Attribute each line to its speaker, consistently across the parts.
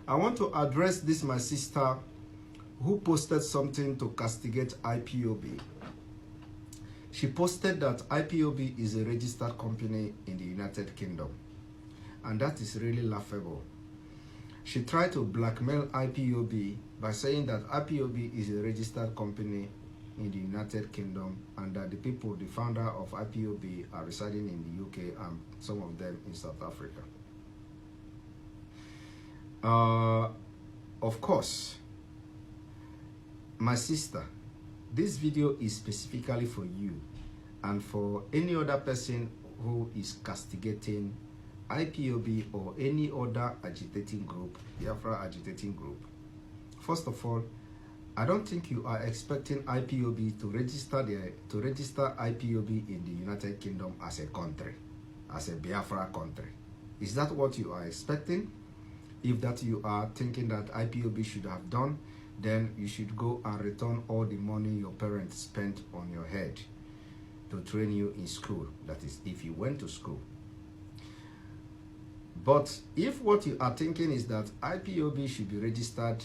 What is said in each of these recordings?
Speaker 1: I want to address this my sister who posted something to castigate IPOB. She posted that IPOB is a registered company in the United Kingdom, and that is really laughable. She tried to blackmail IPOB by saying that IPOB is a registered company in the United Kingdom and that the people, the founder of IPOB, are residing in the UK and some of them in South Africa. Of course, my sister, this video is specifically for you and for any other person who is castigating IPOB or any other agitating group, Biafra agitating group. First of all, I don't think you are expecting IPOB to register IPOB in the United Kingdom as a country, as a Biafra country. Is that what you are expecting? If that you are thinking that IPOB should have done, then you should go and return all the money your parents spent on your head to train you in school. That is, if you went to school. But if what you are thinking is that IPOB should be registered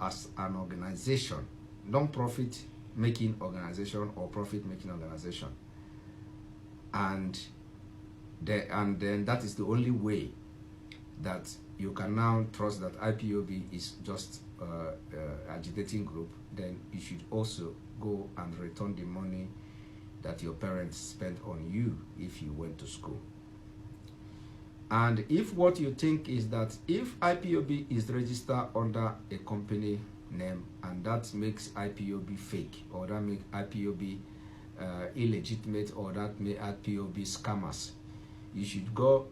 Speaker 1: as an organization, non-profit making organization or profit making organization, and then that is the only way that you can now trust that IPOB is just agitating group, then you should also go and return the money that your parents spent on you if you went to school. And if what you think is that if IPOB is registered under a company name and that makes IPOB fake, or that makes IPOB illegitimate, or that make IPOB scammers, you should go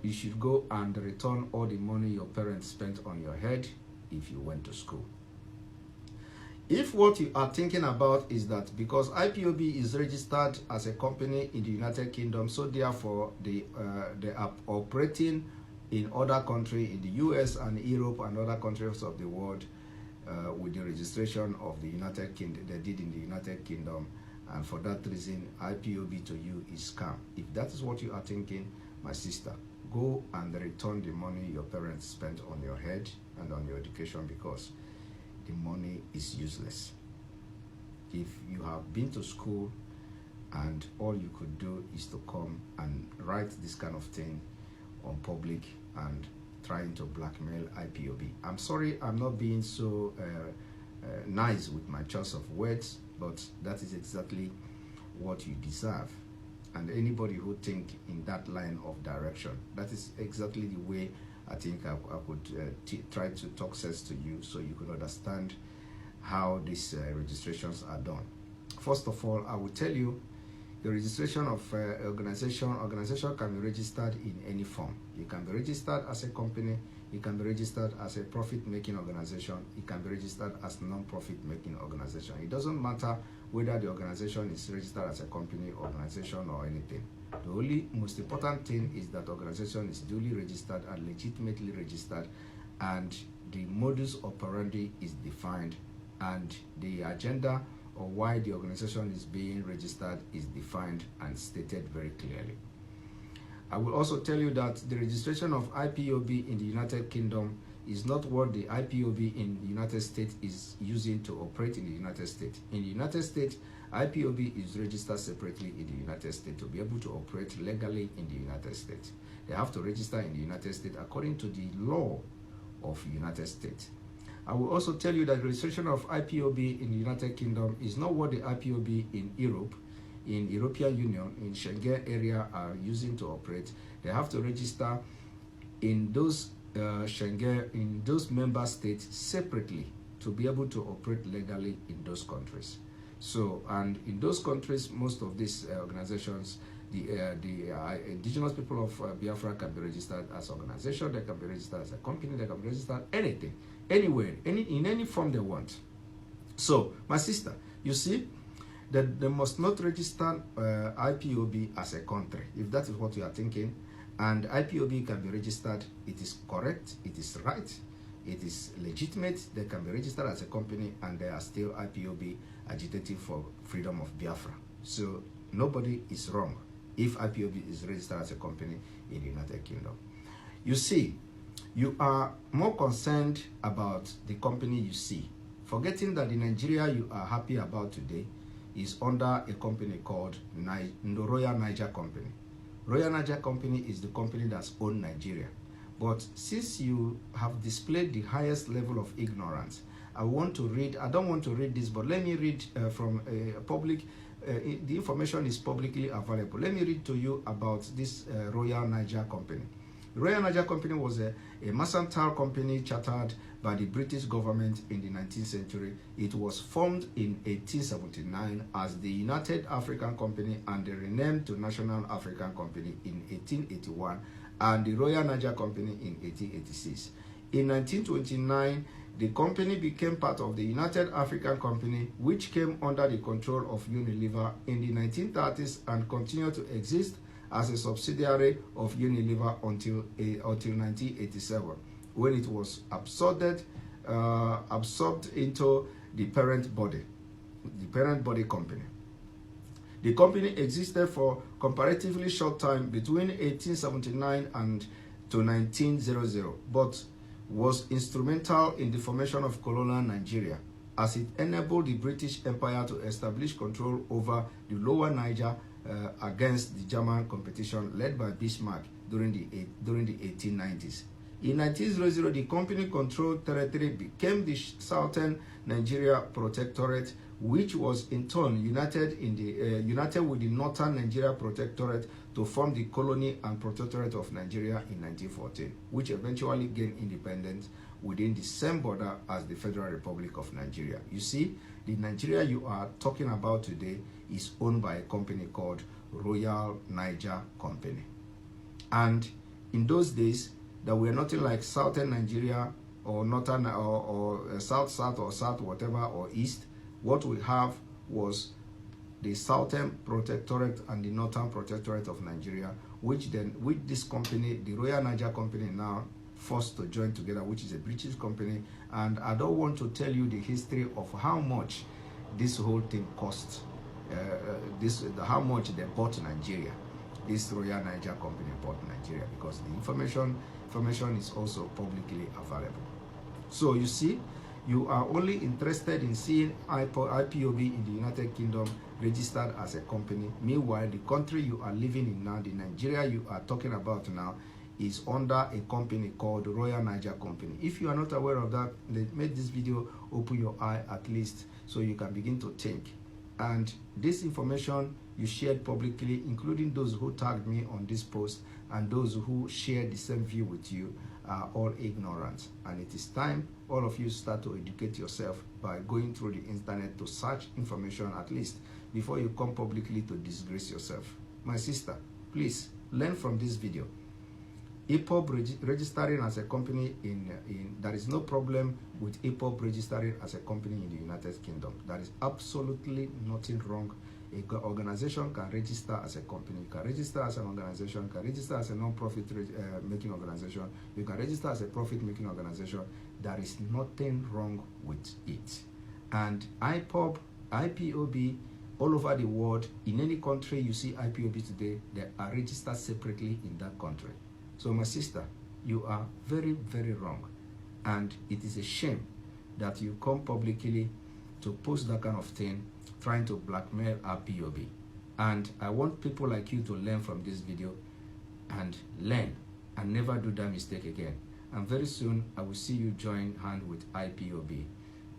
Speaker 1: and return all the money your parents spent on your head if you went to school. If what you are thinking about is that because IPOB is registered as a company in the United Kingdom, so therefore they are operating in other countries, in the US and Europe and other countries of the world with the registration of the United Kingdom, they did in the United Kingdom, and for that reason IPOB to you is scam. If that is what you are thinking, my sister, go and return the money your parents spent on your head and on your education, because the money is useless. If you have been to school and all you could do is to come and write this kind of thing on public and trying to blackmail IPOB. I'm sorry I'm not being so nice with my choice of words, but that is exactly what you deserve. And anybody who think in that line of direction, that is exactly the way I think I could try to talk sense to you so you could understand how these registrations are done. First of all, I will tell you the registration of organization can be registered in any form. It can be registered as a company, it can be registered as a profit-making organization, it can be registered as non-profit making organization. It doesn't matter whether the organization is registered as a company, organization, or anything. The only most important thing is that organization is duly registered and legitimately registered, and the modus operandi is defined, and the agenda or why the organization is being registered is defined and stated very clearly. I will also tell you that the registration of IPOB in the United Kingdom is not what the IPOB in the United States is using to operate in the United States. In the United States, IPOB is registered separately in the United States to be able to operate legally in the United States. They have to register in the United States according to the law of the United States. I will also tell you that registration of IPOB in the United Kingdom is not what the IPOB in Europe, in European Union, in Schengen area are using to operate. They have to register in those Schengen, in those member states separately to be able to operate legally in those countries. So, and in those countries, most of these organizations, the indigenous people of Biafra can be registered as an organization, they can be registered as a company, they can be registered anything, anywhere, in any form they want. So, my sister, you see that they must not register IPOB as a country, if that is what you are thinking. And IPOB can be registered, it is correct, it is right, it is legitimate, they can be registered as a company, and they are still IPOB agitating for freedom of Biafra. So nobody is wrong if IPOB is registered as a company in the United Kingdom. You see, You are more concerned about the company you see, forgetting that the Nigeria you are happy about today is under a company called Royal Niger Company. Royal Niger Company is the company that's owned Nigeria. But since you have displayed the highest level of ignorance, I don't want to read this, but let me read from a public, the information is publicly available. Let me read to you about this Royal Niger Company. Royal Niger Company was a mercantile company chartered by the British government in the 19th century. It was formed in 1879 as the United African Company and they renamed to National African Company in 1881 and the Royal Niger Company in 1886. In 1929, the company became part of the United African Company, which came under the control of Unilever in the 1930s and continued to exist as a subsidiary of Unilever until 1987, when it was absorbed into the parent body company. The company existed for comparatively short time between 1879 and to 1900, but was instrumental in the formation of colonial Nigeria, as it enabled the British Empire to establish control over the lower Niger against the German competition led by Bismarck during the 1890s. In 1900, the company controlled territory became the Southern Nigeria Protectorate, which was in turn united with the Northern Nigeria Protectorate to form the Colony and Protectorate of Nigeria in 1914, which eventually gained independence within the same border as the Federal Republic of Nigeria. You see, the Nigeria you are talking about today is owned by a company called Royal Niger Company. And in those days, there were nothing like Southern Nigeria or Northern or South or South whatever or East. What we have was the Southern Protectorate and the Northern Protectorate of Nigeria, which then with this company, the Royal Niger Company, now forced to join together, which is a British company. And I don't want to tell you the history of how much this whole thing cost, how much they bought Nigeria. This Royal Niger Company bought Nigeria, because the information is also publicly available. So you see, you are only interested in seeing IPOB in the United Kingdom registered as a company. Meanwhile, the country you are living in now, the Nigeria you are talking about now, is under a company called Royal Niger Company. If you are not aware of that, let make this video open your eye at least, so you can begin to think. And this information you shared publicly, including those who tagged me on this post and those who share the same view with you, are all ignorant. And it is time all of you start to educate yourself by going through the internet to search information at least before you come publicly to disgrace yourself. My sister, please learn from this video. IPOB registering as a company there is no problem with IPOB registering as a company in the United Kingdom. There is absolutely nothing wrong. An organization can register as a company, you can register as an organization, you can register as a non-profit making organization, you can register as a profit-making organization. There is nothing wrong with it. And IPOB, all over the world, in any country you see IPOB today, they are registered separately in that country. So my sister, you are very, very wrong. And it is a shame that you come publicly to post that kind of thing, trying to blackmail IPOB. And I want people like you to learn from this video and learn and never do that mistake again. And very soon, I will see you join hand with IPOB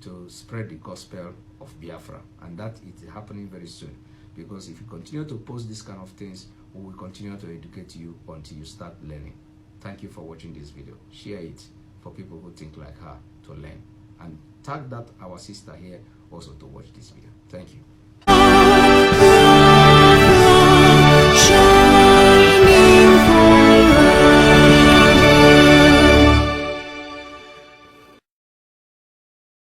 Speaker 1: to spread the gospel of Biafra. And that is happening very soon. Because if you continue to post these kind of things, we will continue to educate you until you start learning. Thank you for watching this video. Share it for people who think like her to learn. And tag that our sister here also to watch this video. Thank you.